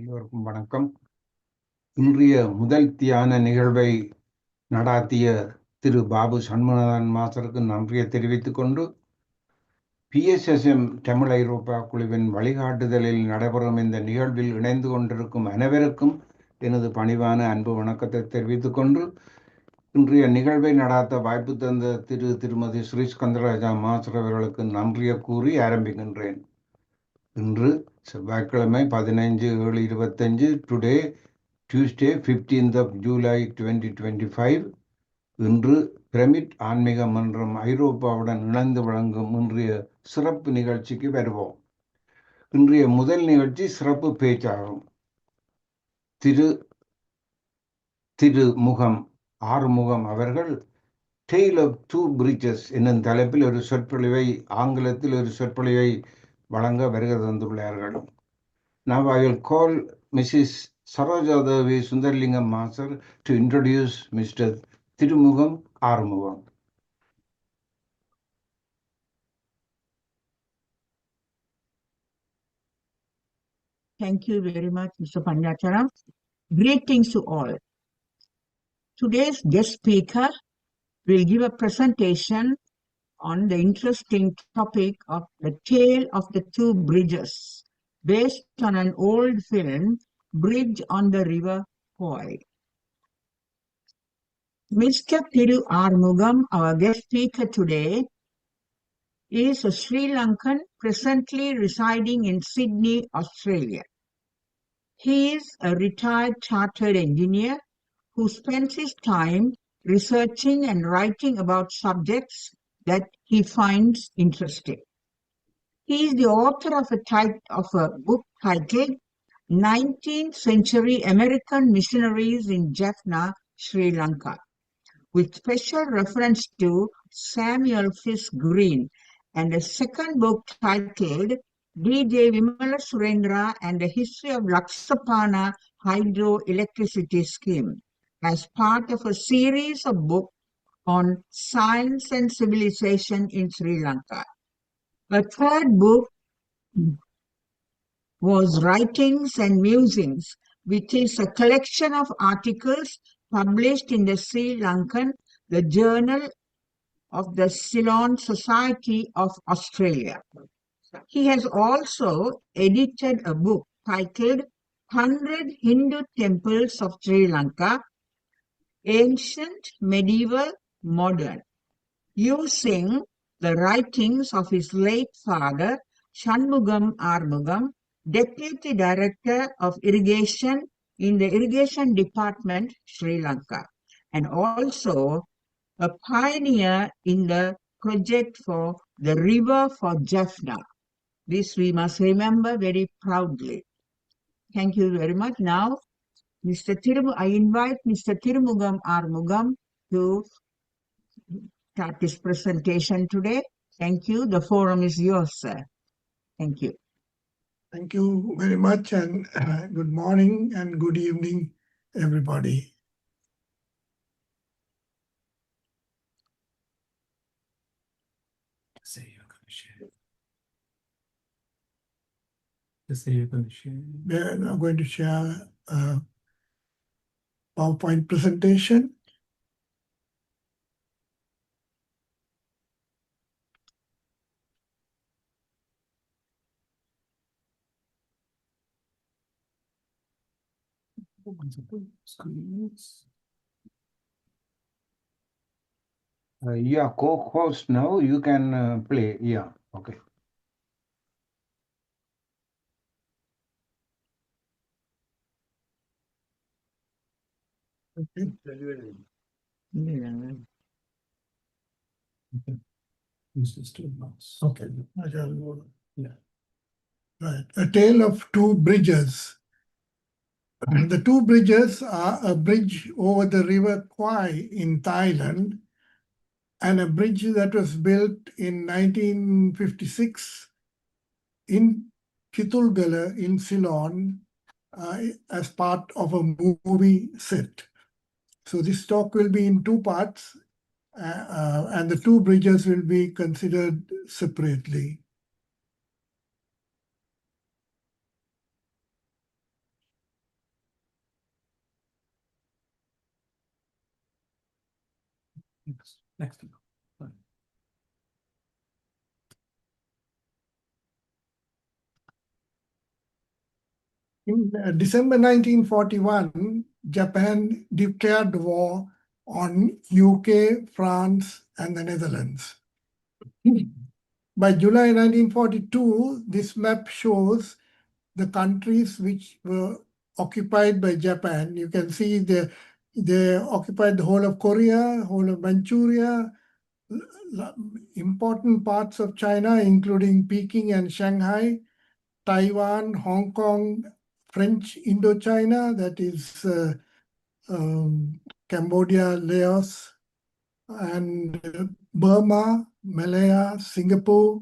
எல்லோருக்கும் வணக்கம். இன்றைய முதல் தியான நிகழ்வை நடாத்திய திரு பாபு சண்முகநாதன் மாஸ்டருக்கு நன்றியை தெரிவித்துக் கொண்டு, PSSM தமிழ் ஐரோப்பா குழுவின் வழிகாட்டுதலில் நடைபெறும் இந்த நிகழ்வில் இணைந்து கொண்டிருக்கும் அனைவருக்கும் எனது பணிவான அன்பு வணக்கத்தை தெரிவித்துக் கொண்டு, இன்றைய நிகழ்வை நடாத்த வாய்ப்பு தந்த திருமதி ஸ்ரீஸ்கந்தராஜா மாஸ்டர் அவர்களுக்கு நன்றியை கூறி ஆரம்பிக்கின்றேன். இன்று செவ்வாய்க்கிழமை 15/7/25, today Tuesday 15th of July 2025. இன்று பிரமிட் ஆன்மீக மன்றம் ஐரோப்பாவுடன் இணைந்து வழங்கும் இன்றைய சிறப்பு நிகழ்ச்சிக்கு வருவோம். இன்றைய முதல் நிகழ்ச்சி சிறப்பு பேச்சாகும். திருமுகம் ஆறுமுகம் அவர்கள் டெய்ல் ஆஃப் டூ பிரிட்ஜஸ் என்னும் தலைப்பில் ஒரு சொற்பொழிவை, ஆங்கிலத்தில் ஒரு சொற்பொழிவை வழங்க வருகை தந்துள்ளார்கள். Now I will call Mrs. Saroja Devi Sundarlingam Master to introduce Mr. Thirumugam Arumugam. Thank you very much, Mr. Pandacharam. Greetings to all. Today's guest speaker will give a presentation on the interesting topic of the tale of the two bridges, based on an old film, Bridge on the River Kwai. Mr. Thiru Arumugam, our guest speaker today, is a Sri Lankan presently residing in Sydney, Australia. He is a retired chartered engineer who spends his time researching and writing about subjects that he finds interesting. He is the author of a book titled 19th Century American Missionaries in Jaffna, Sri Lanka, with special reference to Samuel Fisk Green, and a second book titled D.J. Vimala Surendra and the History of Laksapana Hydroelectricity Scheme, as part of a series of books on science and civilization in Sri Lanka. A third book was Writings and Musings, which is a collection of articles published in the Sri Lankan, the Journal of the Ceylon Society of Australia. He has also edited a book titled 100 Hindu Temples of Sri Lanka, Ancient, Medieval, Modern, using the writings of his late father, Thirumugam Arumugam, Deputy Director of Irrigation in the Irrigation Department, Sri Lanka, and also a pioneer in the project for the river for Jaffna. This we must remember very proudly. Thank you very much. Now, I invite Mr. Thirumugam Arumugam to start his presentation today. Thank you. The forum is yours, sir. Thank you. Thank you very much, and good morning and good evening, everybody. Say you're going to share. Just say you're going to share. We're now going to share a PowerPoint presentation. Yeah, co-host now, you can play. Yeah, okay. Okay. Use this to mouse. Okay. I shall go. Yeah. Right. A tale of two bridges. The two bridges are a bridge over the river Kwai in Thailand, and a bridge that was built in 1956 in Kitulgala in Ceylon as part of a movie set. So this talk will be in two parts, and the two bridges will be considered separately. Next one. Sorry. In December 1941, Japan declared war on UK, France, and the Netherlands. By July 1942, this map shows the countries which were occupied by Japan. You can see they occupied the whole of Korea, whole of Manchuria, important parts of China, including Peking and Shanghai, Taiwan, Hong Kong, French Indochina, that is Cambodia, Laos, and Burma, Malaya, Singapore,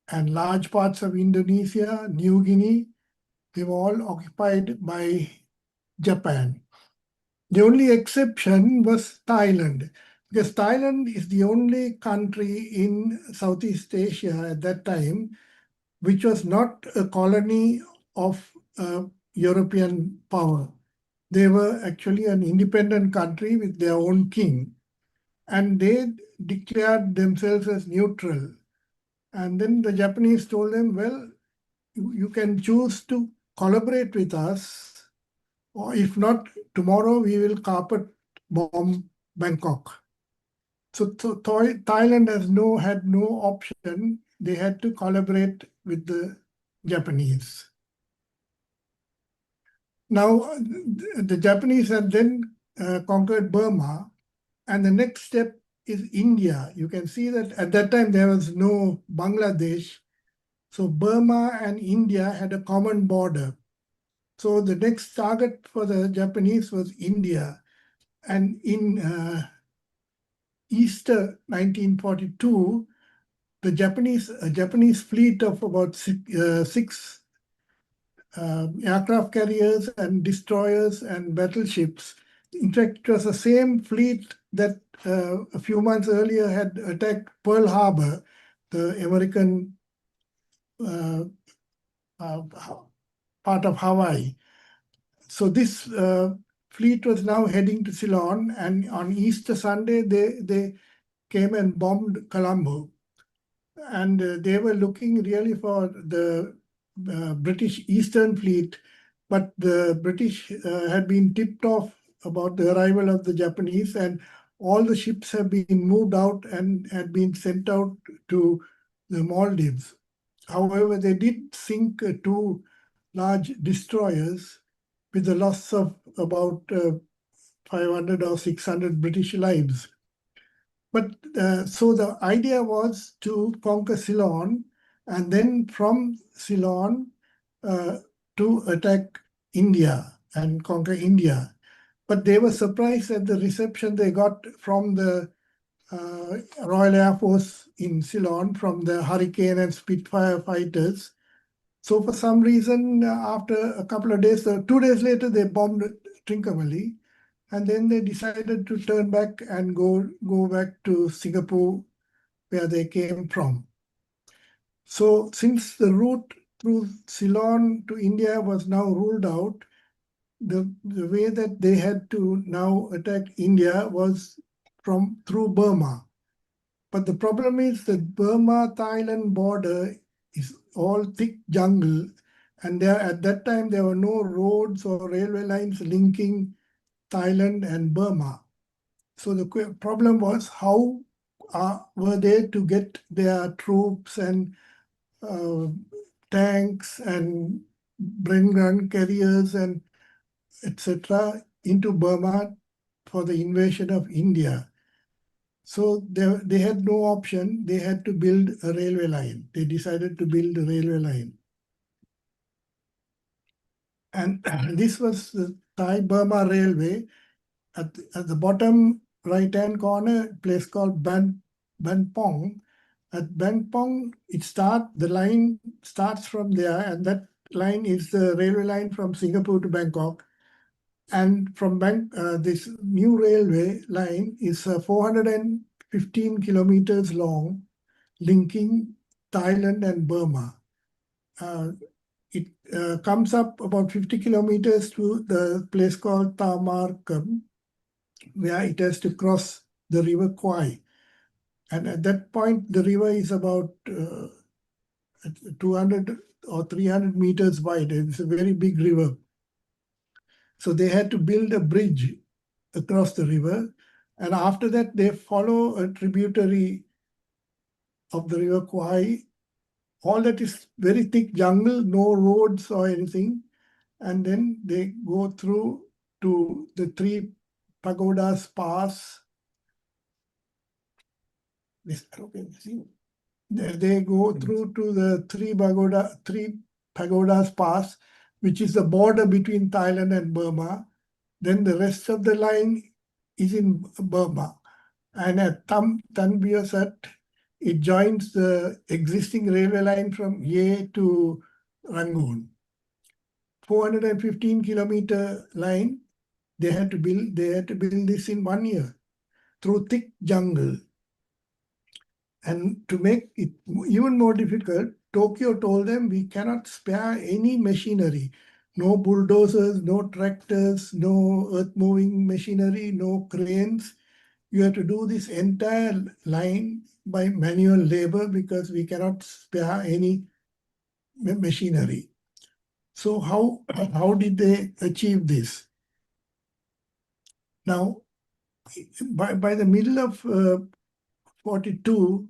and large parts of Indonesia, New Guinea. They were all occupied by Japan. The only exception was Thailand, because Thailand is the only country in Southeast Asia at that time which was not a colony of a European power. They were actually an independent country with their own king, and they declared themselves as neutral. And then the Japanese told them, well, you can choose to collaborate with us, or if not, tomorrow we will carpet bomb Bangkok. So Thailand had no option. They had to collaborate with the Japanese. Now, the Japanese had then conquered Burma, and the next step is India. You can see that at that time there was no Bangladesh. So Burma and India had a common border. So the next target for the Japanese was India. And in Easter 1942, the Japanese fleet of about six aircraft carriers and destroyers and battleships. In fact, it was the same fleet that a few months earlier had attacked Pearl Harbor, the American part of Hawaii. So this fleet was now heading to Ceylon, and on Easter Sunday, they came and bombed Colombo. And they were looking really for the British Eastern Fleet, but the British had been tipped off about the arrival of the Japanese, and all the ships have been moved out and had been sent out to the Maldives. However, they did sink two large destroyers with the loss of about 500 or 600 British lives. But so the idea was to conquer Ceylon, and then from Ceylon to attack India and conquer India. But they were surprised at the reception they got from the Royal Air Force in Ceylon, from the Hurricane and Spitfire fighters. So for some reason, after a couple of days, 2 days later, they bombed Trincomalee. And then they decided to turn back and go back to Singapore, where they came from. So since the route through Ceylon to India was now ruled out, the way that they had to now attack India was through Burma. But the problem is that Burma-Thailand border is all thick jungle, and at that time there were no roads or railway lines linking Thailand and Burma. So the problem was, how were they to get their troops and tanks and Bren gun carriers and etc. into Burma for the invasion of India? So they had no option. They had to build a railway line. They decided to build a railway line. And this was the Thai-Burma Railway. At the bottom right-hand corner, a place called Ban Pong. At Ban Pong, the line starts from there, and that line is the railway line from Singapore to Bangkok. And from this new railway line is 415 kilometers long, linking Thailand and Burma. It comes up about 50 kilometers to the place called Thirumugam, where it has to cross the river Kwai. And at that point, the river is about 200 or 300 meters wide. It's a very big river. So they had to build a bridge across the river. And after that, they follow a tributary of the river Kwai. All that is very thick jungle, no roads or anything. And then they go through to the three pagodas pass. They go through to the three pagodas pass, which is the border between Thailand and Burma. Then the rest of the line is in Burma. And at Tan Biosat, it joins the existing railway line from Ye to Rangoon. 415-kilometer line, they had to build this in 1 year through thick jungle. And to make it even more difficult, Tokyo told them we cannot spare any machinery. No bulldozers, no tractors, no earth-moving machinery, no cranes. You have to do this entire line by manual labor because we cannot spare any machinery. So how did they achieve this? Now, by the middle of 42,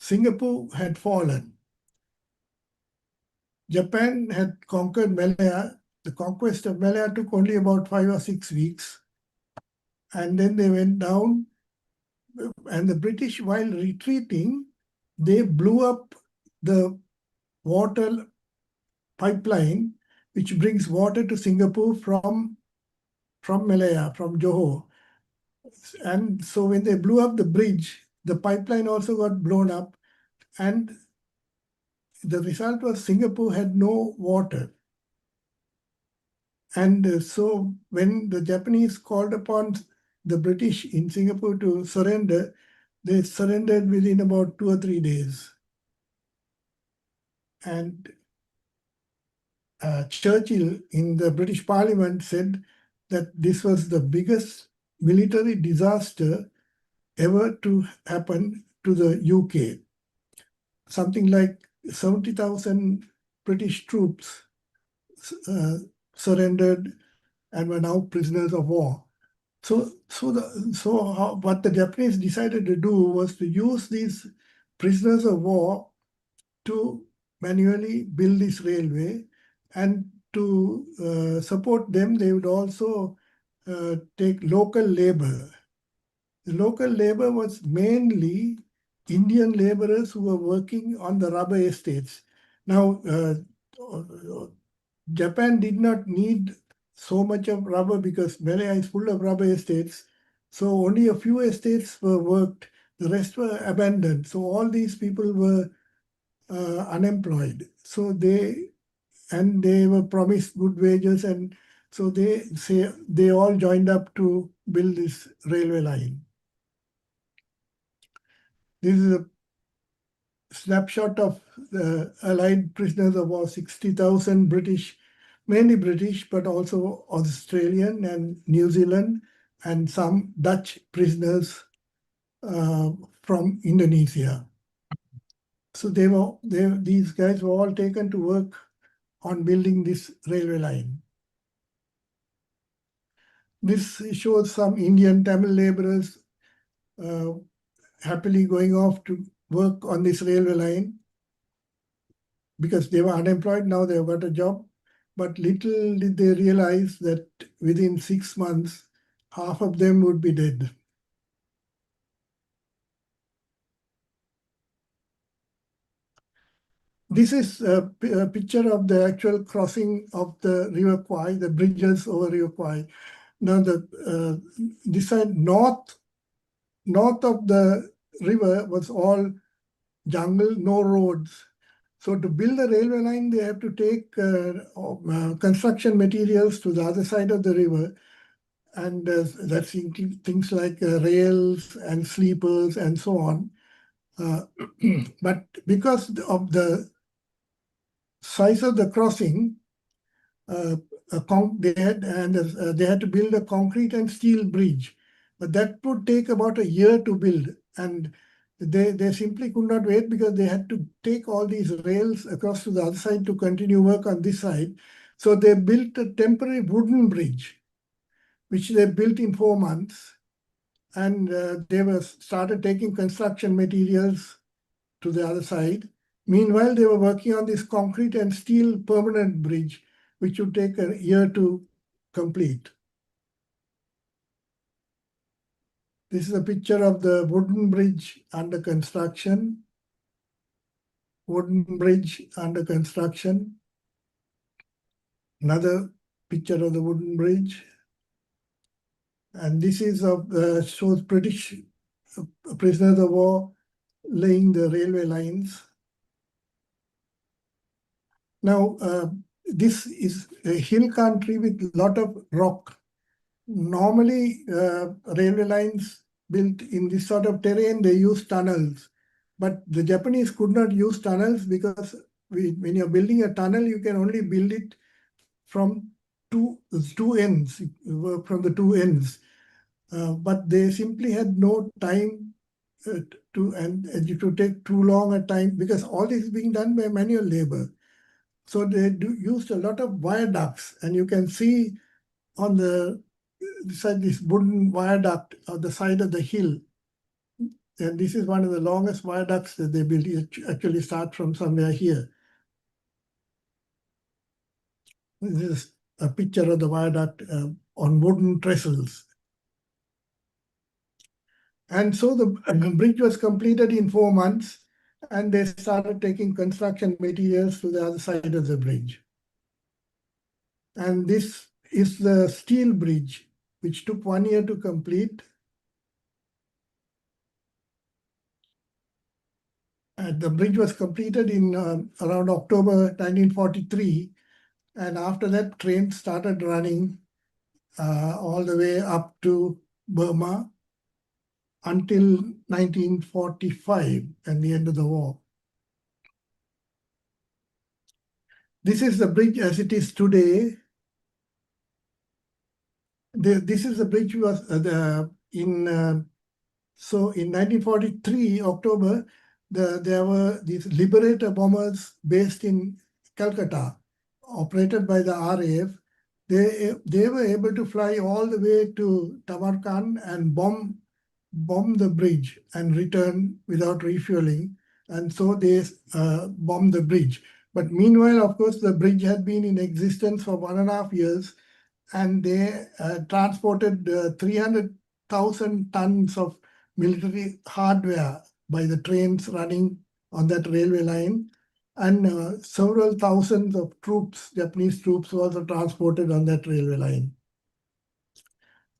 Singapore had fallen. Japan had conquered Malaya. The conquest of Malaya took only about 5 or 6 weeks. And then they went down. And the British, while retreating, they blew up the water pipeline, which brings water to Singapore from Malaya, from Johor. And so when they blew up the bridge, the pipeline also got blown up. And the result was Singapore had no water. And so when the Japanese called upon the British in Singapore to surrender, they surrendered within about 2 or 3 days. And Churchill in the British Parliament said that this was the biggest military disaster ever to happen to the UK. Something like 70,000 British troops surrendered and were now prisoners of war. What the Japanese decided to do was to use these prisoners of war to manually build this railway, and to support them, they would also take local labor. The local labor was mainly Indian laborers who were working on the rubber estates. Now, Japan did not need so much of rubber because Malaya is full of rubber estates. So only a few estates were worked. The rest were abandoned. So all these people were unemployed. So they were promised good wages, and so they all joined up to build this railway line. This is a snapshot of the Allied prisoners of war, 60,000 British, mainly British, but also Australian and New Zealand, and some Dutch prisoners from Indonesia. So these guys were all taken to work on building this railway line. This shows some Indian Tamil laborers happily going off to work on this railway line because they were unemployed. Now they've got a job. But little did they realize that within 6 months, half of them would be dead. This is a picture of the actual crossing of the River Kwai, the bridges over River Kwai. Now, this side north of the river was all jungle, no roads. So to build a railway line, they have to take construction materials to the other side of the river. And that's things like rails and sleepers and so on. But because of the size of the crossing, they had to build a concrete and steel bridge. But that would take about a year to build. And they simply could not wait because they had to take all these rails across to the other side to continue work on this side. So they built a temporary wooden bridge, which they built in 4 months. And they started taking construction materials to the other side. Meanwhile, they were working on this concrete and steel permanent bridge, which would take a year to complete. This is a picture of the wooden bridge under construction. Wooden bridge under construction. Another picture of the wooden bridge. And this is of shows British prisoners of war laying the railway lines. Now, this is a hill country with a lot of rock. Normally, railway lines built in this sort of terrain, they use tunnels. But the Japanese could not use tunnels because when you're building a tunnel, you can only build it from two ends, from the two ends. But they simply had no time and it would take too long a time because all this is being done by manual labor. So they used a lot of viaducts, and you can see on the side this wooden viaduct on the side of the hill. And this is one of the longest viaducts that they built. It actually starts from somewhere here. This is a picture of the viaduct on wooden trestles. And so the bridge was completed in 4 months, and they started taking construction materials to the other side of the bridge. And this is the steel bridge, which took 1 year to complete. And the bridge was completed in around October 1943. And after that, trains started running all the way up to Burma until 1945 and the end of the war. This is the bridge as it is today. This is the bridge was so in 1943 October, there were these Liberator bombers based in Calcutta, operated by the RAF. They were able to fly all the way to Tamarkan and bomb the bridge and return without refueling. And so they bombed the bridge. But meanwhile, of course, the bridge had been in existence for 1.5 years, and they transported 300,000 tons of military hardware by the trains running on that railway line. And several thousands of troops, Japanese troops, were also transported on that railway line.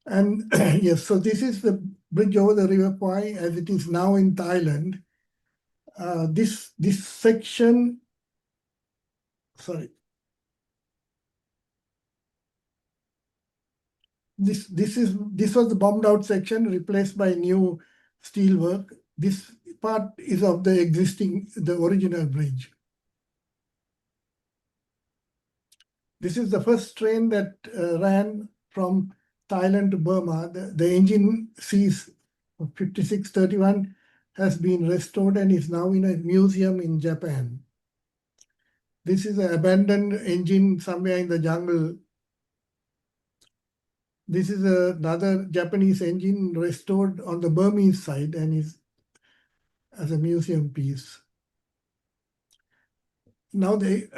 And yes, so this is the bridge over the River Kwai as it is now in Thailand. This section, sorry. This was the bombed out section replaced by new steelwork. This part is of the original bridge. This is the first train that ran from Thailand to Burma. The engine C5631 has been restored and is now in a museum in Japan. This is an abandoned engine somewhere in the jungle. This is another Japanese engine restored on the Burmese side and is as a museum piece. Now the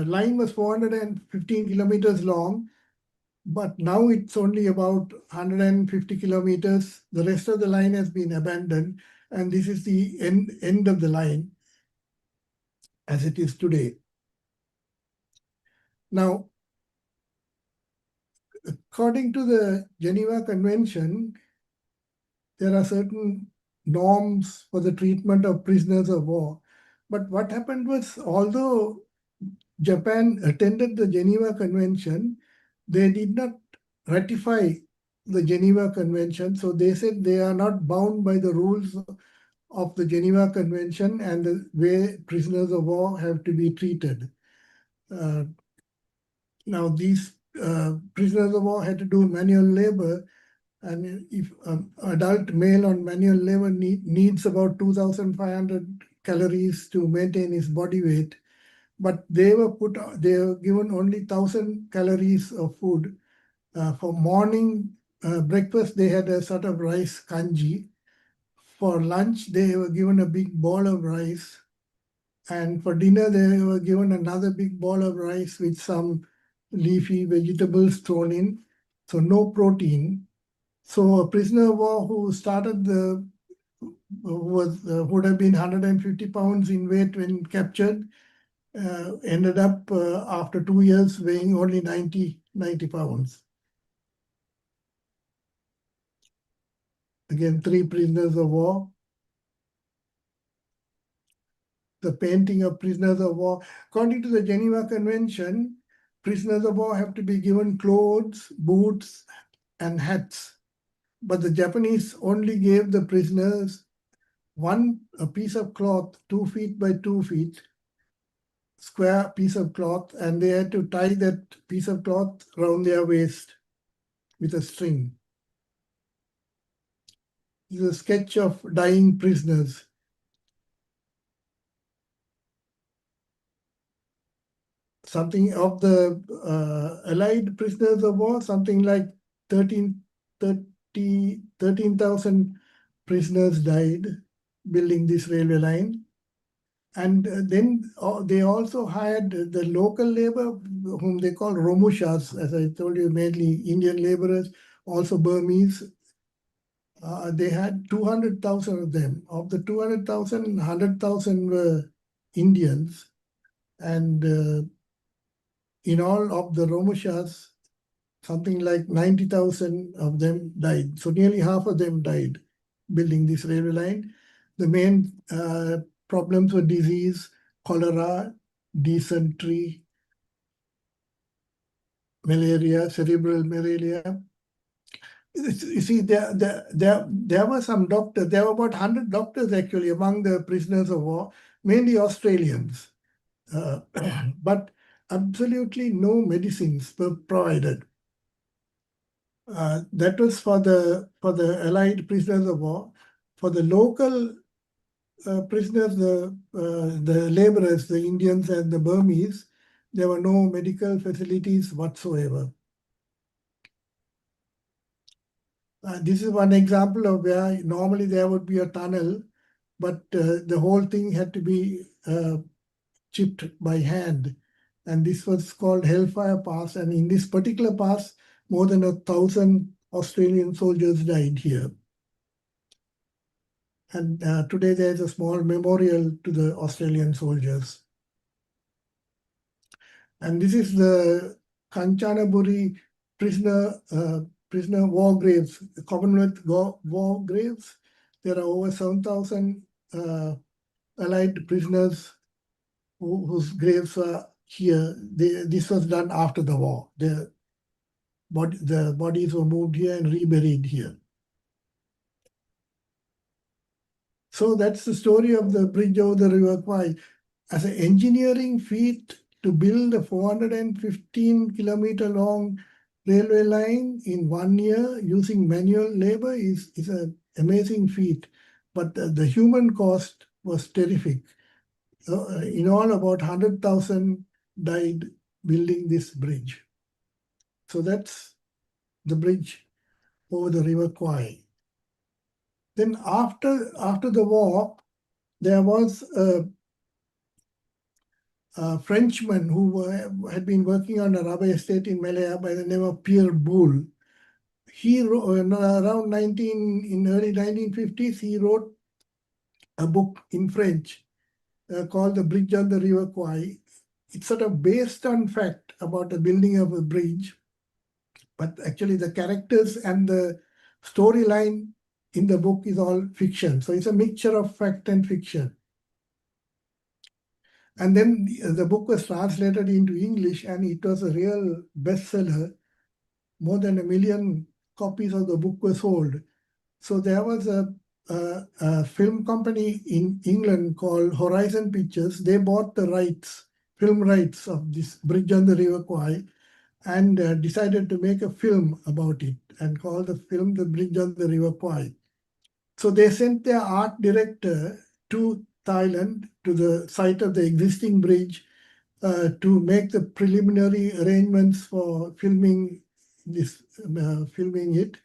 line was 415 kilometers long, but now it's only about 150 kilometers. The rest of the line has been abandoned, and this is the end of the line as it is today. Now, according to the Geneva Convention, there are certain norms for the treatment of prisoners of war. But what happened was, although Japan attended the Geneva Convention, they did not ratify the Geneva Convention. So they said they are not bound by the rules of the Geneva Convention and the way prisoners of war have to be treated. Now, these prisoners of war had to do manual labor, And if adult male on manual labor needs about 2,500 calories to maintain his body weight, but they were given only 1,000 calories of food. For morning breakfast, they had a sort of rice kanji. For lunch, they were given a big ball of rice. And for dinner, they were given another big ball of rice with some leafy vegetables thrown in. So no protein. So a prisoner of war who started would have been 150 pounds in weight when captured, ended up after 2 years weighing only 90 pounds. Again, 3 prisoners of war. The painting of prisoners of war. According to the Geneva Convention, prisoners of war have to be given clothes, boots, and hats. But the Japanese only gave the prisoners a piece of cloth, 2 feet by 2 feet, square piece of cloth, and they had to tie that piece of cloth around their waist with a string. This is a sketch of dying prisoners. Something of the Allied prisoners of war, something like 13,000 prisoners died building this railway line. And then they also hired the local labor, whom they call Romushas, as I told you, mainly Indian laborers, also Burmese. They had 200,000 of them. Of the 200,000, 100,000 were Indians. And in all of the Romushas, something like 90,000 of them died. So nearly half of them died building this railway line. The main problems were disease, cholera, dysentery, malaria, cerebral malaria. You see, there were some doctors. There were about 100 doctors actually among the prisoners of war, mainly Australians. But absolutely no medicines were provided. That was for the Allied prisoners of war. For the local prisoners, the laborers, the Indians and the Burmese, there were no medical facilities whatsoever. This is one example of where normally there would be a tunnel, but the whole thing had to be chipped by hand. And this was called Hellfire Pass. And in this particular pass, more than 1,000 Australian soldiers died here. And today there is a small memorial to the Australian soldiers. And this is the Kanchanaburi prisoner war graves, Commonwealth war graves. There are over 7,000 Allied prisoners whose graves are here. This was done after the war. The bodies were moved here and reburied here. So that's the story of the bridge over the River Kwai. As an engineering feat to build a 415-kilometer long railway line in 1 year using manual labor is an amazing feat. But the human cost was terrific. In all, about 100,000 died building this bridge. So that's the bridge over the River Kwai. Then after the war, there was a Frenchman who had been working on a rubber estate in Malaya by the name of Pierre Boulle. He wrote, around early 1950s, he wrote a book in French called The Bridge on the River Kwai. It's sort of based on fact about the building of a bridge, but actually the characters and the storyline in the book is all fiction. So it's a mixture of fact and fiction. And then the book was translated into English and it was a real bestseller. More than 1 million copies of the book were sold. So there was a film company in England called Horizon Pictures. They bought the rights, film rights of this Bridge on the River Kwai. and decided to make a film about it and call the film The Bridge on the River Kwai. So they sent their art director to Thailand, to the site of the existing bridge, to make the preliminary arrangements for filming it.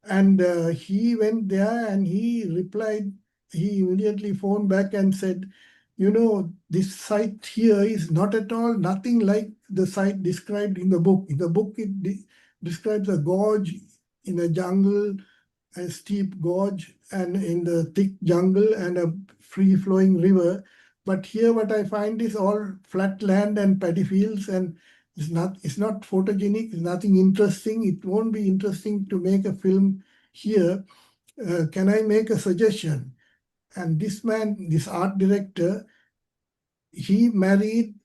And he went there and he replied, he immediately phoned back and said, you know, this site here is not at all, nothing like the site described in the book. In the book, it describes a gorge in a jungle, a steep gorge, and in the thick jungle and a free-flowing river. But here what I find is all flat land and paddy fields, and it's not photogenic, it's nothing interesting. It won't be interesting to make a film here. Can I make a suggestion? And this man, this art director, he married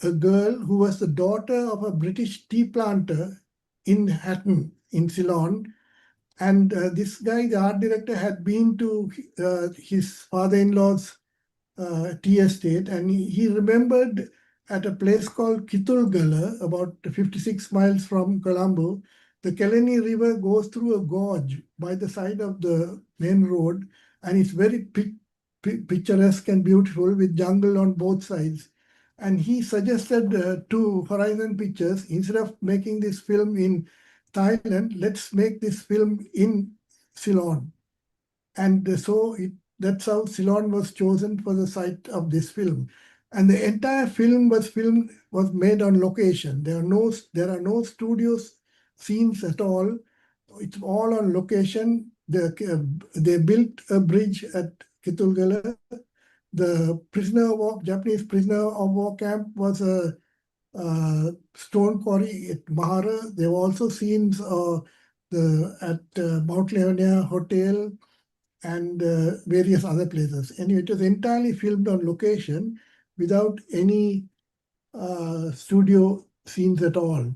a girl who was the daughter of a British tea planter in Hatton, in Ceylon. And this guy, the art director, had been to his father-in-law's tea estate, and he remembered at a place called Kitulgala, about 56 miles from Colombo, the Kelani River goes through a gorge by the side of the main road, and it's very picturesque and beautiful with jungle on both sides. And he suggested to Horizon Pictures, instead of making this film in Thailand, let's make this film in Ceylon. And so that's how Ceylon was chosen for the site of this film. And the entire film was made on location. There are no studio scenes at all. It's all on location. They built a bridge at Kitulgala. The Japanese prisoner of war camp was a stone quarry at Mahara. There were also scenes at Mount Leonia Hotel and various other places. Anyway, it was entirely filmed on location without any studio scenes at all.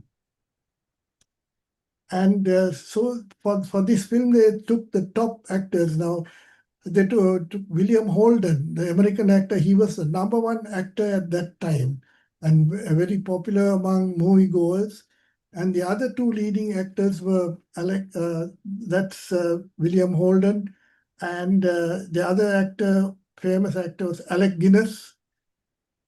And so for this film, they took the top actors. Now, they took William Holden, the American actor. He was the #1 actor at that time and very popular among moviegoers. And the other two leading actors were William Holden, and the other famous actor was Alec Guinness.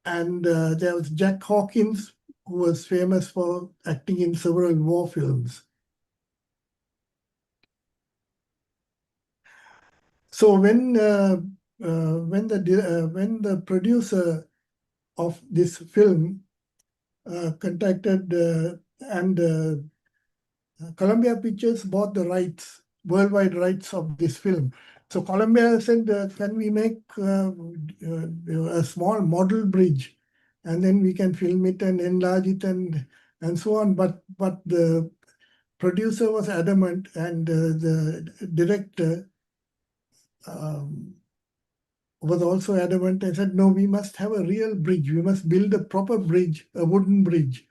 And there was Jack Hawkins, who was famous for acting in several war films. So when the producer of this film contacted and Columbia Pictures bought the worldwide rights of this film. So Columbia said, can we make a small model bridge, and then we can film it and enlarge it and so on. But the producer was adamant, and the director was also adamant and said, no, we must have a real bridge. We must build a proper bridge, a wooden bridge,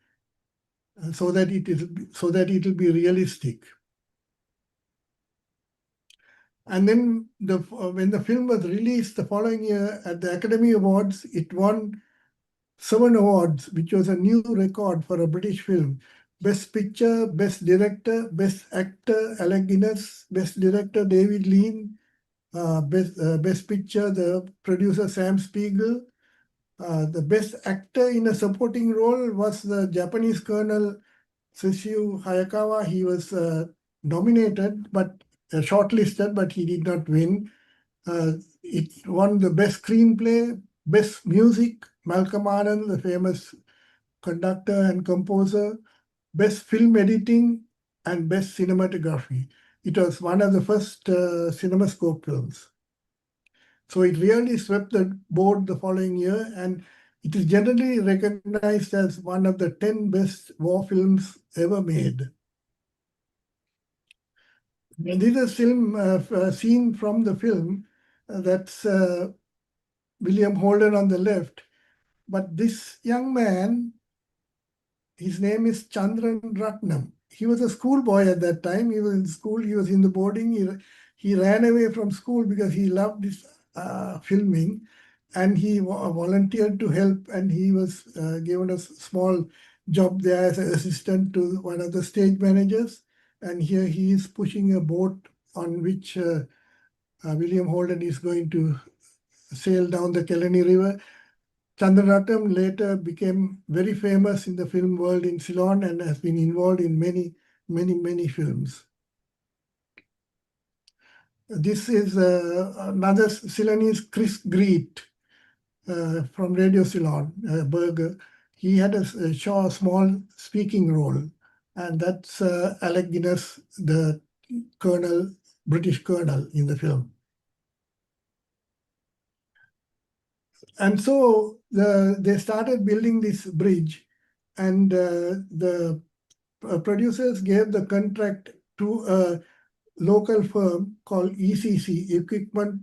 so that it will be realistic. And then when the film was released the following year at the Academy Awards, it won 7 awards, which was a new record for a British film. Best Picture, Best Director, Best Actor, Alec Guinness, Best Director, David Lean, Best Picture, the producer Sam Spiegel. The Best Actor in a supporting role was the Japanese Colonel Sessue Hayakawa. He was nominated, but shortlisted, but he did not win. It won the Best Screenplay, Best Music, Malcolm Arnold, the famous conductor and composer, Best Film Editing, and Best Cinematography. It was one of the first CinemaScope films. So it really swept the board the following year, and it is generally recognized as one of the 10 best war films ever made. And this is a scene from the film. That's William Holden on the left. But this young man, his name is Chandran Ratnam. He was a schoolboy at that time. He was in school. He was in the boarding. He ran away from school because he loved this filming, and he volunteered to help. And he was given a small job there as an assistant to one of the stage managers. And here he is pushing a boat on which William Holden is going to sail down the Kelani River. Chandrarattam later became very famous in the film world in Ceylon and has been involved in many films. This is another Ceylonese, Chris Greet from Radio Ceylon, Berger. He had a small speaking role, and that's Alec Guinness, the colonel, British colonel in the film. And so they started building this bridge, and the producers gave the contract to a local firm called ECC, Equipment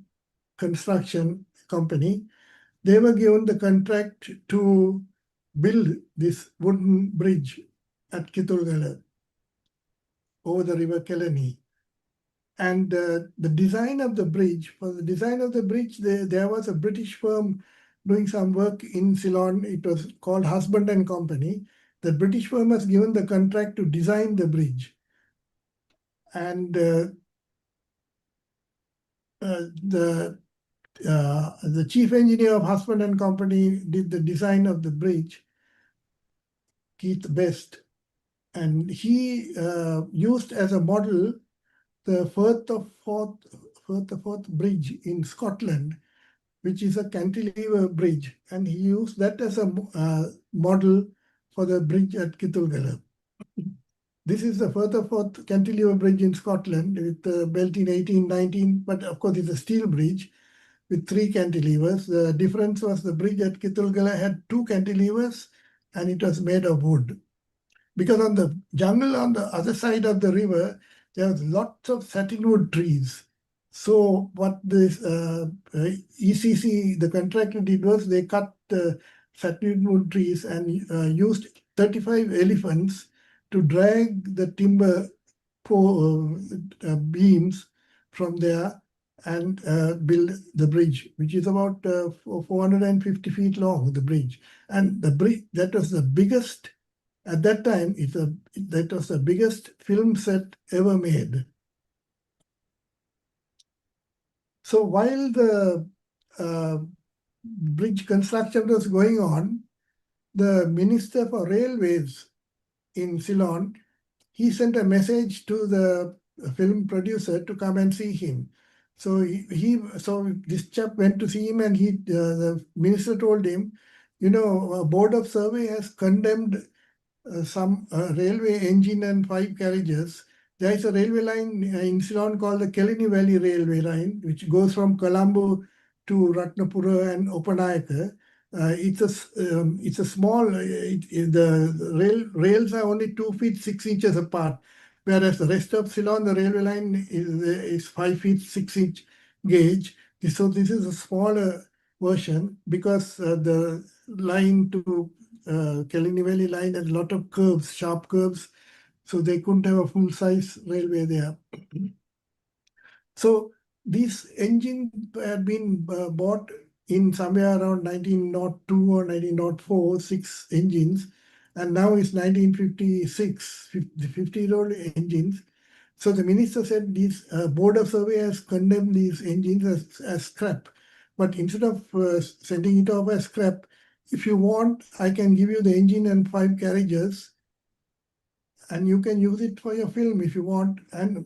Construction Company. They were given the contract to build this wooden bridge at Kitulgala over the river Kelani. And the design of the bridge, for the design of the bridge, there was a British firm doing some work in Ceylon. It was called Husband and Company. The British firm was given the contract to design the bridge. And the chief engineer of Husband and Company did the design of the bridge, Keith Best. And he used as a model the Firth of Forth Bridge in Scotland, which is a cantilever bridge. And he used that as a model for the bridge at Kitulgala. This is the Firth of Forth cantilever bridge in Scotland, with built in 1819, but of course it's a steel bridge with 3 cantilevers. The difference was the bridge at Kitulgala had 2 cantilevers and it was made of wood. Because on the jungle on the other side of the river, there was lots of satinwood trees. So what this ECC, the contractor, did was they cut the satinwood trees and used 35 elephants to drag the timber beams from there and build the bridge, which is about 450 feet long, the bridge. And the bridge, that was the biggest, at that time, that was the biggest film set ever made. So while the bridge construction was going on, the Minister for Railways in Ceylon, he sent a message to the film producer to come and see him. So so this chap went to see him, and the minister told him, you know, a board of survey has condemned some railway engine and 5 carriages. There is a railway line in Ceylon called the Kelani Valley Railway Line, which goes from Colombo to Ratnapura and Opanayaka. It's a small, the rails are only 2 feet 6 inches apart, whereas the rest of Ceylon, the railway line is 5 feet 6 inch gauge. So this is a smaller version because the line to Kelani Valley line has a lot of curves, sharp curves, so they couldn't have a full-size railway there. So these engines had been bought in somewhere around 1902 or 1904, 6 engines, and now it's 1956, 50-year-old engines. So the minister said this board of survey has condemned these engines as scrap. But instead of sending it off as scrap, if you want, I can give you the engine and 5 carriages, and you can use it for your film if you want. And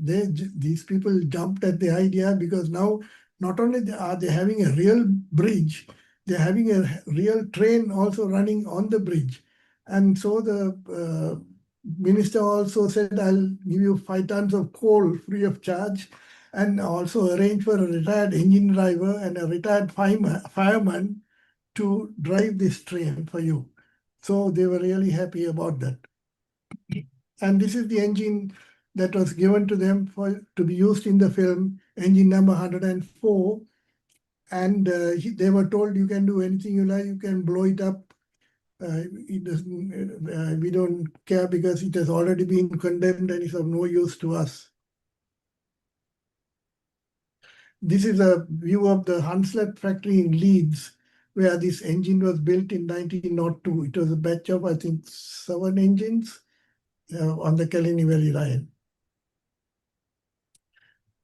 these people jumped at the idea, because now not only are they having a real bridge, they're having a real train also running on the bridge. And so the minister also said, I'll give you 5 tons of coal free of charge, and also arrange for a retired engine driver and a retired fireman to drive this train for you. So they were really happy about that. And this is the engine that was given to them to be used in the film, engine number 104. And they were told, you can do anything you like, you can blow it up. It doesn't, we don't care because it has already been condemned and is of no use to us. This is a view of the Hunslet factory in Leeds, where this engine was built in 1902. It was a batch of, I think, 7 engines on the Kalini Valley line.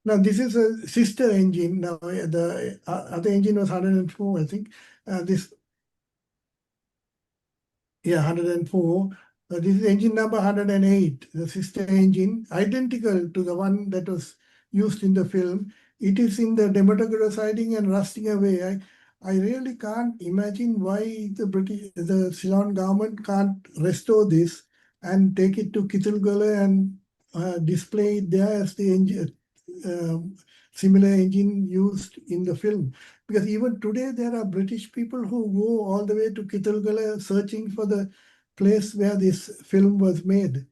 Now, this is a sister engine. Now, the other engine was 104, I think. This 104. This is engine number 108, the sister engine, identical to the one that was used in the film. It is in the Dematagura siding and rusting away. I really can't imagine why the Ceylon government can't restore this and take it to Kitulgala and display it there as the engine, similar engine used in the film. Because even today there are British people who go all the way to Kitulgala searching for the place where this film was made.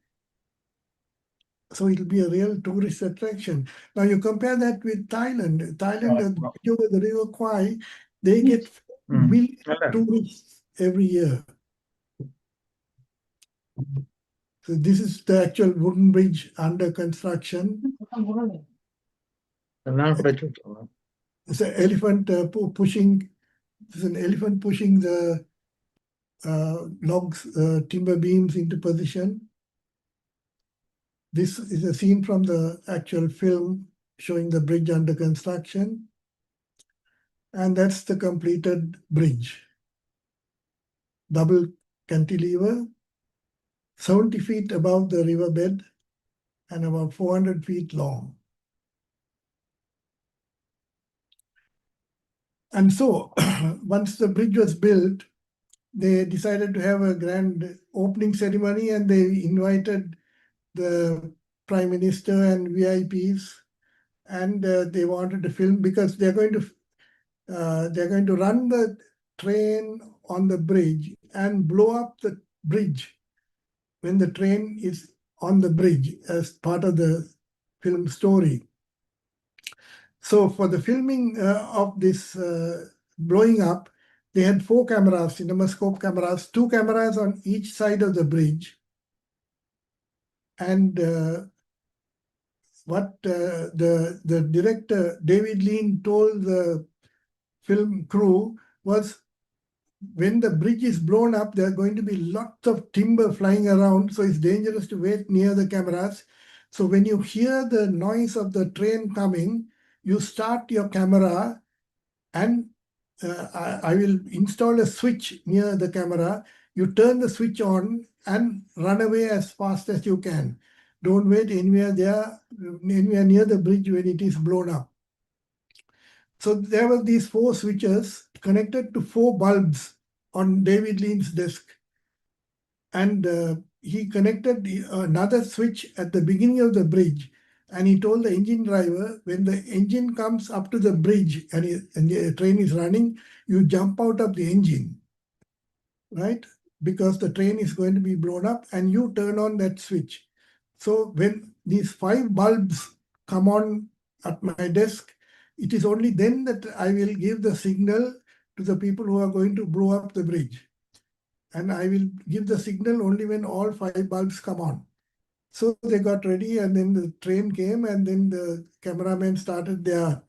So it'll be a real tourist attraction. Now you compare that with Thailand. Thailand, over the River Kwai, they get millions of tourists every year. So this is the actual wooden bridge under construction. It's an elephant pushing. There's an elephant pushing the logs, timber beams into position. This is a scene from the actual film showing the bridge under construction. And that's the completed bridge. Double cantilever, 70 feet above the riverbed and about 400 feet long. And so once the bridge was built, they decided to have a grand opening ceremony, and they invited the Prime Minister and VIPs, and they wanted to film because they're going to run the train on the bridge and blow up the bridge when the train is on the bridge as part of the film story. So for the filming of this blowing up, they had 4 cameras, cinemascope cameras, 2 cameras on each side of the bridge. And what the director, David Lean, told the film crew was, when the bridge is blown up, there are going to be lots of timber flying around, so it's dangerous to wait near the cameras. So when you hear the noise of the train coming, you start your camera, and I will install a switch near the camera. You turn the switch on and run away as fast as you can. Don't wait anywhere near the bridge when it is blown up. So there were these 4 switches connected to 4 bulbs on David Lean's desk. And he connected another switch at the beginning of the bridge. And he told the engine driver, when the engine comes up to the bridge and the train is running, you jump out of the engine, right? Because the train is going to be blown up, and you turn on that switch. So when these 5 bulbs come on at my desk, it is only then that I will give the signal to the people who are going to blow up the bridge. And I will give the signal only when all 5 bulbs come on. So they got ready, and then the train came, and then the cameramen started their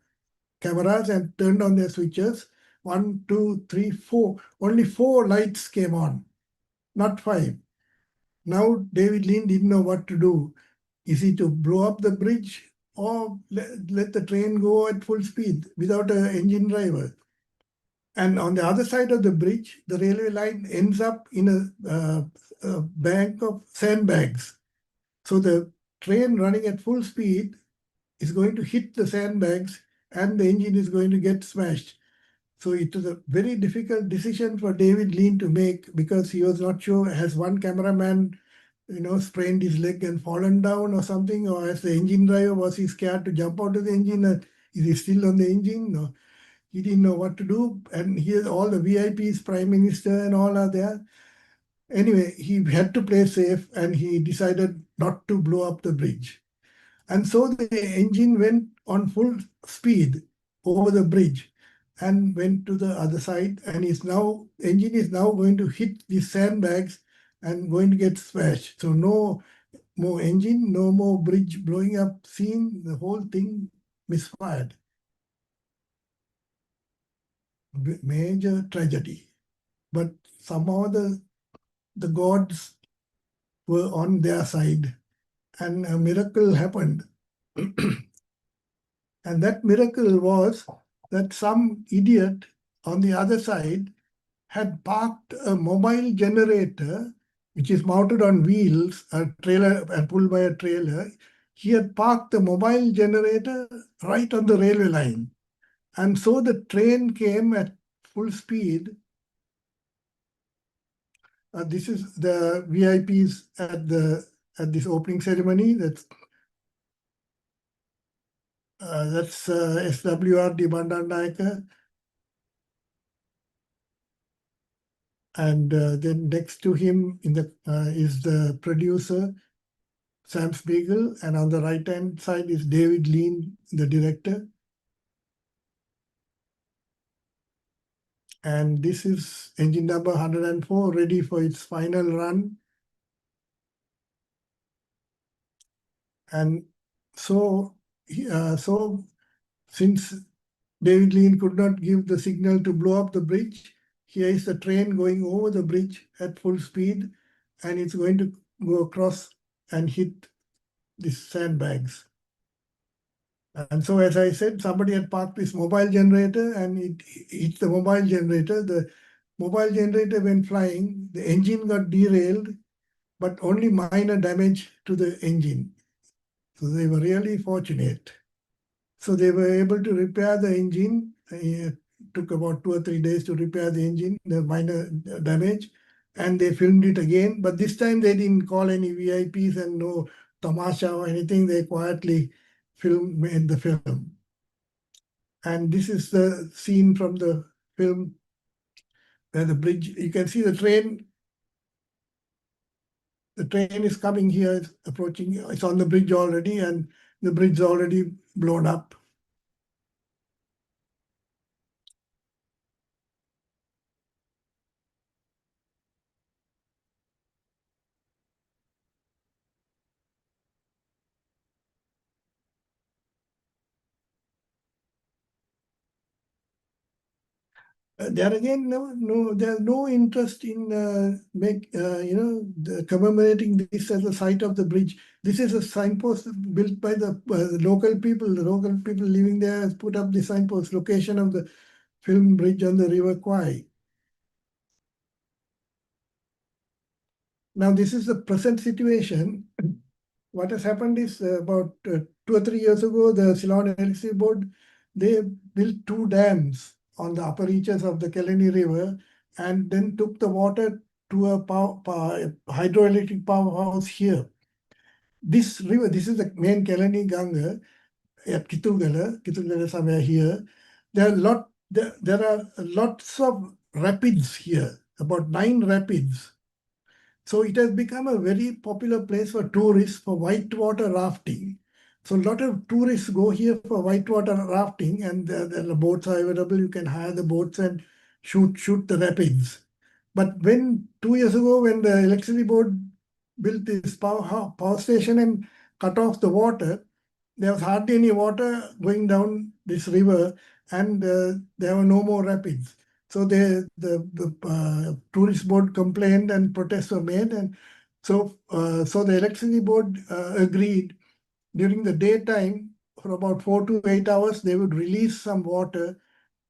cameras and turned on their switches. 1, 2, 3, 4. Only 4 lights came on, not 5. Now David Lean didn't know what to do. Is he to blow up the bridge or let the train go at full speed without an engine driver? And on the other side of the bridge, the railway line ends up in a bank of sandbags. So the train running at full speed is going to hit the sandbags, and the engine is going to get smashed. So it was a very difficult decision for David Lean to make, because he was not sure, has one cameraman sprained his leg and fallen down or something, or as the engine driver, was he scared to jump out of the engine? Is he still on the engine? No. He didn't know what to do. And here all the VIPs, Prime Minister and all are there. Anyway, he had to play safe, and he decided not to blow up the bridge. And so the engine went on full speed over the bridge and went to the other side, and engine is now going to hit these sandbags and going to get smashed. So no more engine, no more bridge blowing up scene, the whole thing misfired. major tragedy. But somehow the gods were on their side and a miracle happened. And that miracle was that some idiot on the other side had parked a mobile generator, which is mounted on wheels, a trailer and pulled by a trailer. He had parked the mobile generator right on the railway line. And so the train came at full speed. This is the VIPs at this opening ceremony. That's SWRD Bandaranaike. And then next to him is the producer, Sam Spiegel, and on the right-hand side is David Lean, the director. And this is engine number 104, ready for its final run. And so since David Lean could not give the signal to blow up the bridge, here is the train going over the bridge at full speed, and it's going to go across and hit these sandbags. And so, as I said, somebody had parked this mobile generator and it hit the mobile generator. The mobile generator went flying, the engine got derailed, but only minor damage to the engine. So they were really fortunate. So they were able to repair the engine. It took about 2 or 3 days to repair the engine, the minor damage, and they filmed it again. But this time they didn't call any VIPs and no tamasha or anything. They quietly made the film. And this is the scene from the film where the bridge, you can see the train. The train is coming here, it's approaching, it's on the bridge already, and the bridge is already blown up. There again, there's no interest in commemorating this as a site of the bridge. This is a signpost built by the local people. The local people living there has put up the signpost, location of the film bridge on the River Kwai. Now, this is the present situation. What has happened is about 2 or 3 years ago, the Ceylon Electricity Board, they built 2 dams on the upper reaches of the Kelani River and then took the water to a hydroelectric powerhouse here. This river, this is the main Kelani Ganga at Kitulgala somewhere here. There are lots of rapids here, about 9 rapids. So it has become a very popular place for tourists for whitewater rafting. So a lot of tourists go here for whitewater rafting, and the boats are available. You can hire the boats and shoot the rapids. But 2 years ago, when the electricity board built this power station and cut off the water, there was hardly any water going down this river, and there were no more rapids. So the tourist board complained and protests were made, and so the electricity board agreed during the daytime for about 4 to 8 hours they would release some water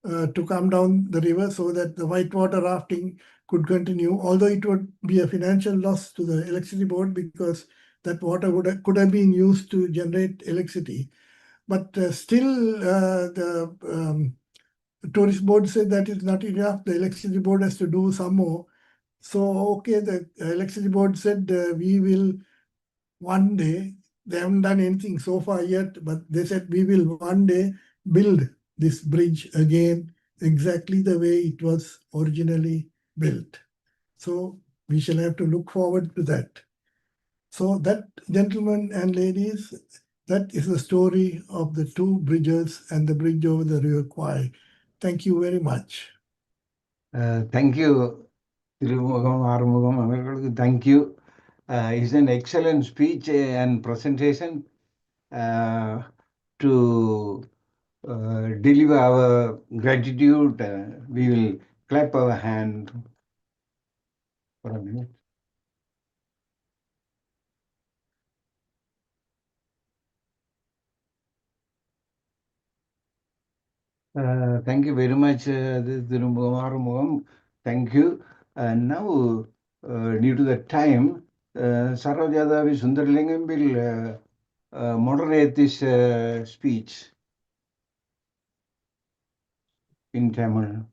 to come down the river so that the whitewater rafting could continue. Although it would be a financial loss to the electricity board because that water could have been used to generate electricity, but still the tourist board said that is not enough. The electricity board has to do some more. So, okay, the electricity board said we will one day, they haven't done anything so far yet, but they said we will one day build this bridge again exactly the way it was originally built. So we shall have to look forward to that. So that, gentlemen and ladies, that is the story of the 2 bridges and the bridge over the River Kwai. Thank you very much. Thank you, Thirumugam, Arumugam, அவர்களுக்கு thank you. It's an excellent speech and presentation to deliver our gratitude, we will clap our hand for a minute. Thank you very much, Thirumugam, Arumugam. Thank you. And now, due to the time, Sarojadavi Sundarlingam will moderate this speech in Tamil.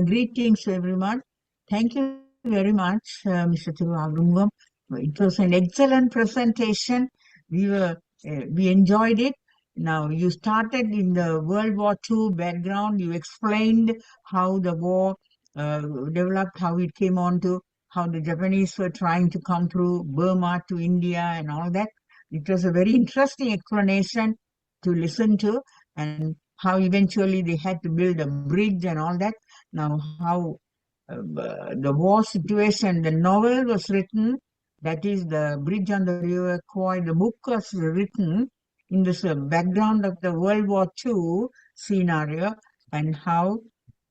Greetings, everyone. Thank you very much, Mr. Thirumugam. It was an excellent presentation. We enjoyed it. Now, you started in the World War II background. You explained how the war developed, how it came on to, how the Japanese were trying to come through Burma to India and all that. It was a very interesting explanation to listen to, and how eventually they had to build a bridge and all that. Now, how the war situation, the novel was written, that is the Bridge on the River Kwai. The book was written in this background of the World War II scenario, and how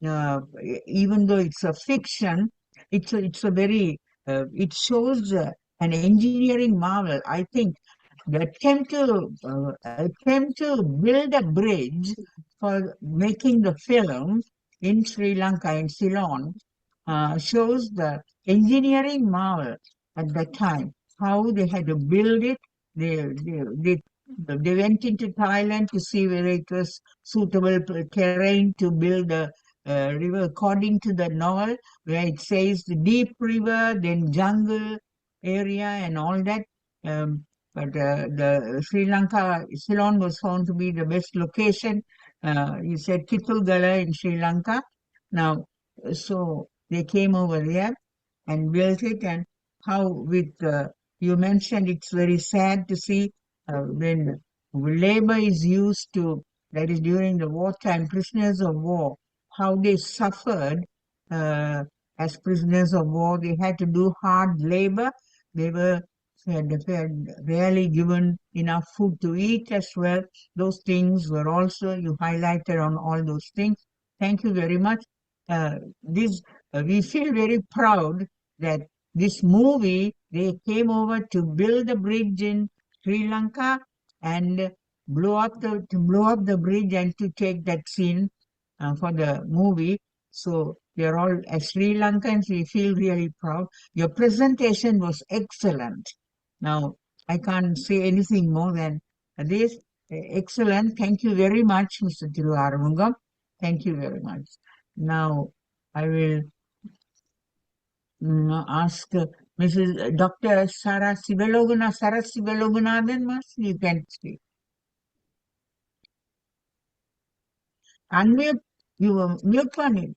even though it's a fiction, it's a very, it shows an engineering marvel. I think the attempt to build a bridge for making the film in Sri Lanka, in Ceylon, shows the engineering marvel at that time, how they had to build it. They went into Thailand to see whether it was suitable terrain to build a river according to the novel, where it says the deep river, then jungle area and all that. But the Sri Lanka, Ceylon was found to be the best location. You said Kitulgala in Sri Lanka. Now, so they came over there and built it, and how with, you mentioned it's very sad to see when labor is used to, that is during the wartime, prisoners of war, how they suffered as prisoners of war. They had to do hard labor. They were rarely given enough food to eat as well. Those things were also, you highlighted on all those things. Thank you very much. We feel very proud that this movie, they came over to build a bridge in Sri Lanka and blow up the bridge and to take that scene for the movie. So we are all, as Sri Lankans, we feel really proud. Your presentation was excellent. Now, I can't say anything more than this. Excellent. Thank you very much, Mr. Arumugam. Thank you very much. Now, I will ask Mrs. Dr. Sarah Sivaloguna, Mas, you can speak. Unmute, you mute panni,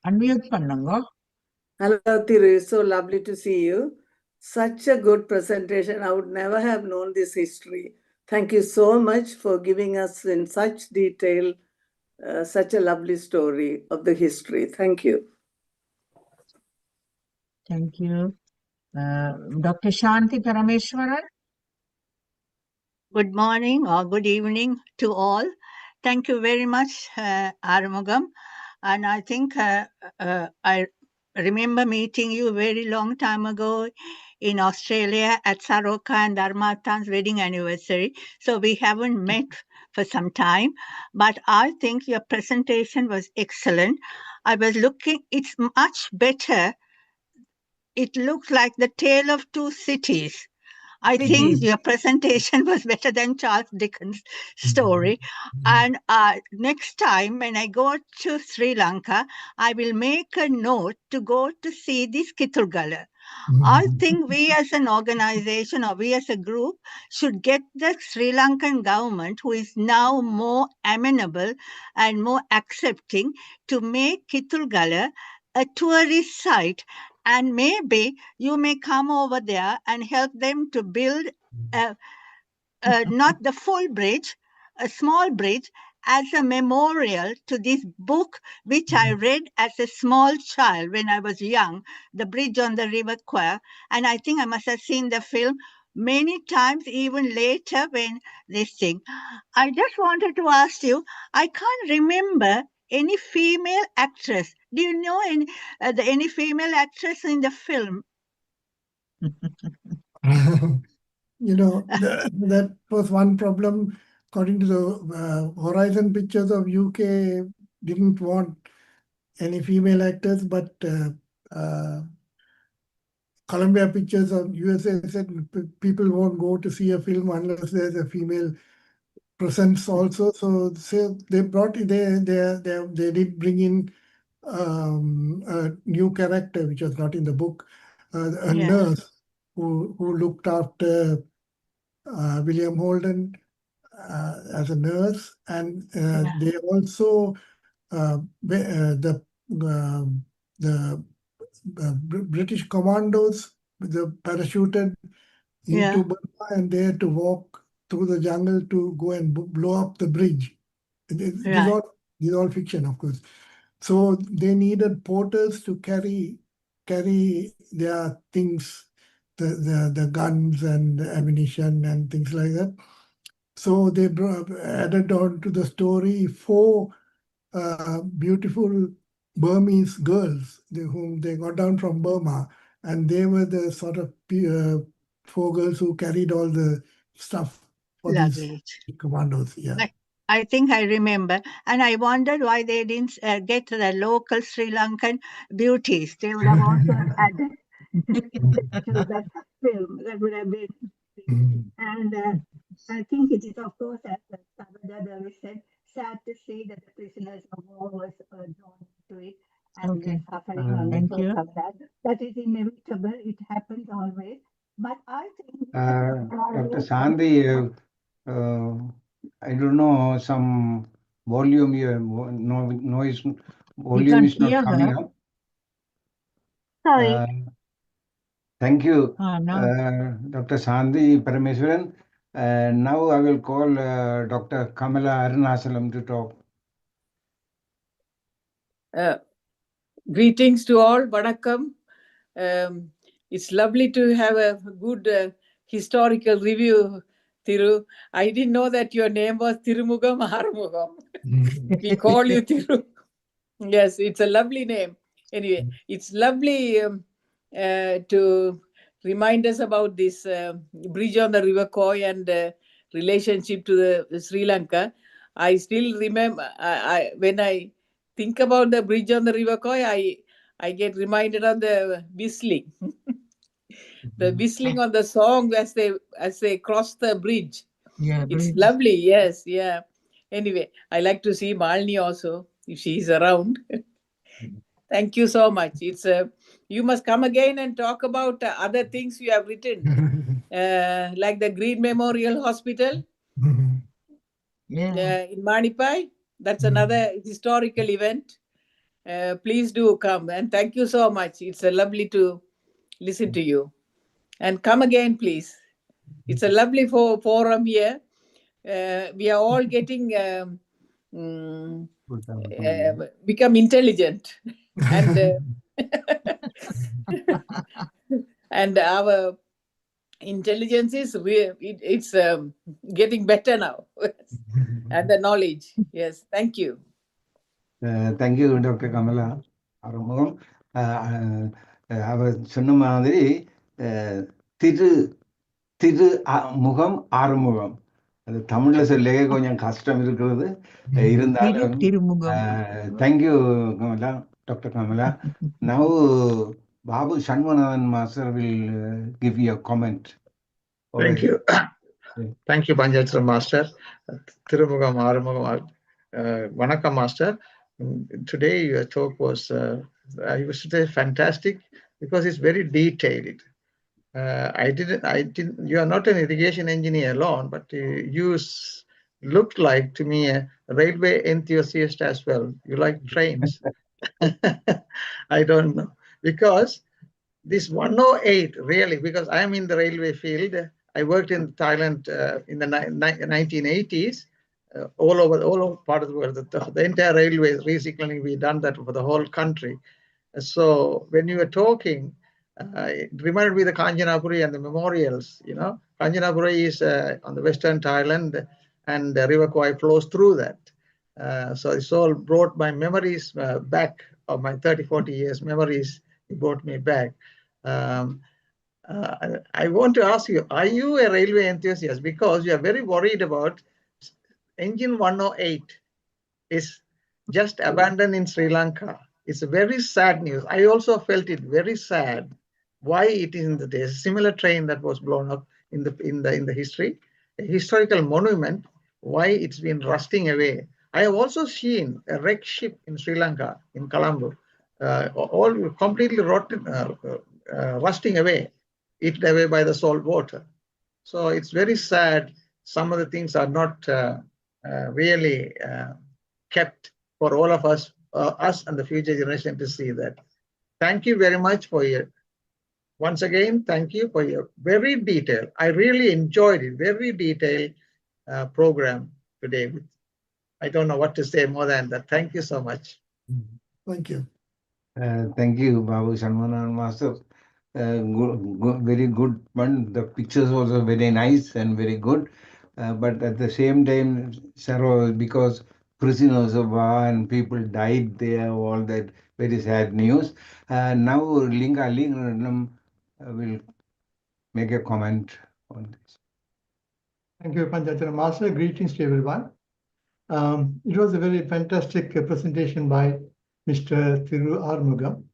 unmute pannungo. Hello, Thiru. So lovely to see you. Such a good presentation. I would never have known this history. Thank you so much for giving us in such detail such a lovely story of the history. Thank you. Thank you. Dr. Shanti Parameshwaran. Good morning or good evening to all. Thank you very much, Arumugam. And I think I remember meeting you very long time ago in Australia at Saroka and Dharmatan's wedding anniversary. So we haven't met for some time, but I think your presentation was excellent. I was looking, it's much better. It looks like the tale of two cities. I think your presentation was better than Charles Dickens' story. And next time when I go to Sri Lanka, I will make a note to go to see this Kitulgala. I think we as an organization or we as a group should get the Sri Lankan government, who is now more amenable and more accepting, to make Kitulgala a tourist site. And maybe you may come over there and help them to build not the full bridge, a small bridge, as a memorial to this book, which I read as a small child when I was young, The Bridge on the River Kwai. And I think I must have seen the film many times, even later when this thing. I just wanted to ask you, I can't remember any female actress. Do you know any female actress in the film? That was one problem. According to the Horizon Pictures of UK, didn't want any female actors, but Columbia Pictures of USA said people won't go to see a film unless there's a female presence also. So they brought they did bring in a new character which was not in the book, a nurse who looked after William Holden as a nurse, and they also the British commandos, the parachuted into Burma, and they had to walk through the jungle to go and blow up the bridge. These all fiction, of course. So they needed porters to carry their things, the guns and the ammunition and things like that. So they added on to the story 4 beautiful Burmese girls whom they got down from Burma, and they were the sort of 4 girls who carried all the stuff for these commandos. Yeah. I think I remember, and I wondered why they didn't get the local Sri Lankan beauties. They would have also added to that film. That would have been, and I think it is, of course, as Sabada said, sad to see that the prisoners of war was drawn into it and they're suffering on the because of that. That is inevitable. It happens always. But I think Dr. Sandhi, I don't know, some volume here, noise, volume is not coming up. Sorry. Thank you, No. Dr. Sandhi Parameswaran. Now I will call Dr. Kamala Arunachalam to talk. Greetings to all, Vanakkam. It's lovely to have a good historical review, Thiru. I didn't know that your name was Thirumugam Arumugam. We call you Thiru. Yes, it's a lovely name. Anyway, it's lovely to remind us about this bridge on the River Koi and relationship to the Sri Lanka. I still remember when I think about the bridge on the River Koi, I get reminded of the whistling. The whistling on the song as they cross the bridge. Yeah, it's lovely. Yes, yeah. Anyway, I like to see Malini also if she is around. Thank you so much. It's you must come again and talk about other things you have written, like the Green Memorial Hospital in Manipai. That's another historical event. Please do come, and thank you so much. It's lovely to listen to you, and come again, please. It's a lovely forum here. We are all getting become intelligent, and and our intelligence is it's getting better now, and the knowledge. Yes, thank you. Thank you, Dr. Kamala Arumugam. அவர் சொன்ன மாதிரி திருமுகம் ஆறுமுகம், அது தமிழ்ல சொல்ல கொஞ்சம் கஷ்டம் இருக்கிறது. இருந்தாலும் thank you Kamala, doctor Kamala. Now Babu Shanmunathan Master will give you a comment. Thank you. Thank you, Banjatra Master. Thirumugam Arumugam. Vanakkam Master. Today your talk was, I would say, fantastic because it's very detailed. I didn't. You are not an irrigation engineer alone, but you looked like to me a railway enthusiast as well. You like trains. I don't know, because this 108 really, because I am in the railway field. I worked in Thailand in the 1980s, all over part of the world. The entire railway recycling, we done that for the whole country. So when you were talking, It reminded me of the Kanchanaburi and the memorials. Kanchanaburi is on the western Thailand, and the River Kwai flows through that. So it's all brought my memories back of my 30-40 years memories. It brought me back. I want to ask you, are you a railway enthusiast? Because you are very worried about engine 108 is just abandoned in Sri Lanka. It's a very sad news. I also felt it very sad. Why it is in the day? A similar train that was blown up in the history, a historical monument. Why it's been rusting away? I have also seen a wrecked ship in Sri Lanka, in Colombo, all completely rotten, rusting away, eaten away by the salt water. So it's very sad. Some of the things are not really kept for all of us and the future generation to see that. Thank you very much for your, once again, thank you for your very detailed, I really enjoyed it, very detailed program today. I don't know what to say more than that. Thank you so much. Thank you. Thank you, Babu Shanmunan Master. Very good one. The pictures also very nice and very good. But at the same time, sorrow because prisoners of war and people died there, all that very sad news. Now Linga will make a comment on this. Thank you, Panchachara Master. Greetings to everyone. It was a very fantastic presentation by Mr. Thiru Arumugam.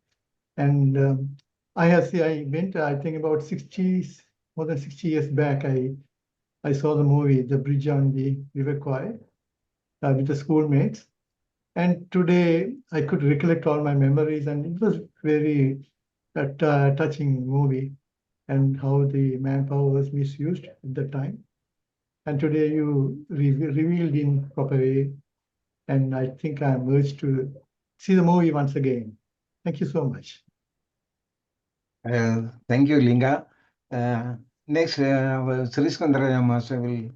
And I went, I think about more than 60 years back, I saw the movie, The Bridge on the River Kwai, with the schoolmates. And today I could recollect all my memories, and it was very touching movie, and how the manpower was misused at the time. And today you revealed in proper way, and I think I'm urged to see the movie once again. Thank you so much. Thank you, Linga. Next, Sriskandara Master will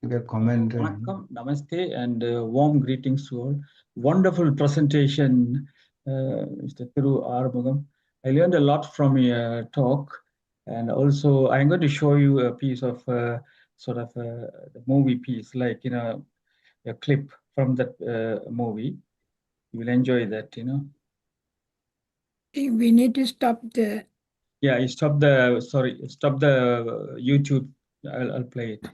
give a comment. Vanakkam, namaste, and warm greetings to all. Wonderful presentation, Mr. Thiru Arumugam. I learned a lot from your talk, and also I'm going to show you a piece of sort of a movie piece, like a clip from that movie. You will enjoy that, We need to stop the. Yeah, stop the YouTube. I'll play it.